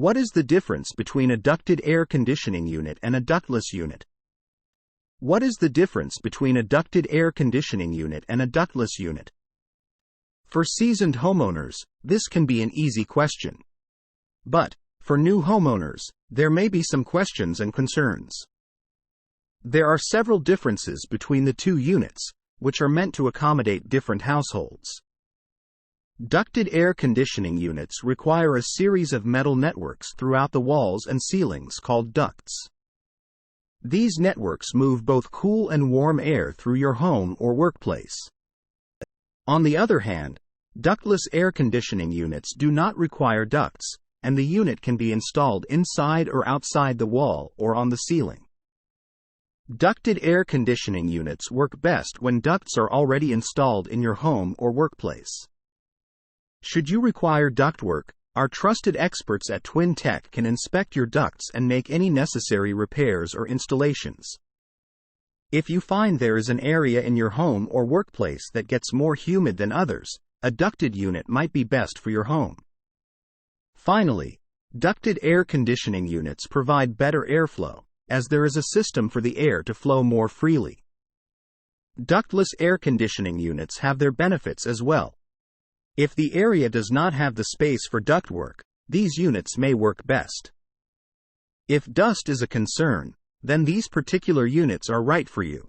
What is the difference between a ducted air conditioning unit and a ductless unit? What is the difference between a ducted air conditioning unit and a ductless unit? For seasoned homeowners, this can be an easy question. But, for new homeowners, there may be some questions and concerns. There are several differences between the two units, which are meant to accommodate different households. Ducted air conditioning units require a series of metal networks throughout the walls and ceilings called ducts. These networks move both cool and warm air through your home or workplace. On the other hand, ductless air conditioning units do not require ducts, and the unit can be installed inside or outside the wall or on the ceiling. Ducted air conditioning units work best when ducts are already installed in your home or workplace. Should you require ductwork, our trusted experts at Twin Tech can inspect your ducts and make any necessary repairs or installations. If you find there is an area in your home or workplace that gets more humid than others, a ducted unit might be best for your home. Finally, ducted air conditioning units provide better airflow, as there is a system for the air to flow more freely. Ductless air conditioning units have their benefits as well. If the area does not have the space for ductwork, these units may work best. If dust is a concern, then these particular units are right for you.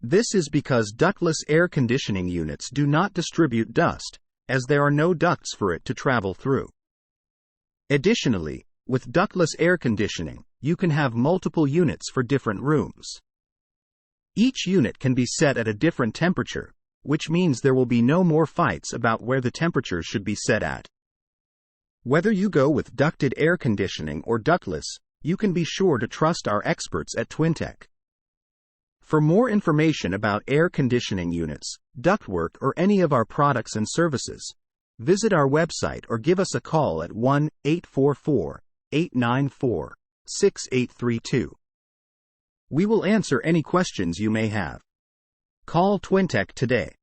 This is because ductless air conditioning units do not distribute dust, as there are no ducts for it to travel through. Additionally, with ductless air conditioning, you can have multiple units for different rooms. Each unit can be set at a different temperature, which means there will be no more fights about where the temperature should be set at. Whether you go with ducted air conditioning or ductless, you can be sure to trust our experts at Twin Tech. For more information about air conditioning units, ductwork, or any of our products and services, visit our website or give us a call at 1-844-894-6832. We will answer any questions you may have. Call Twin Tech today.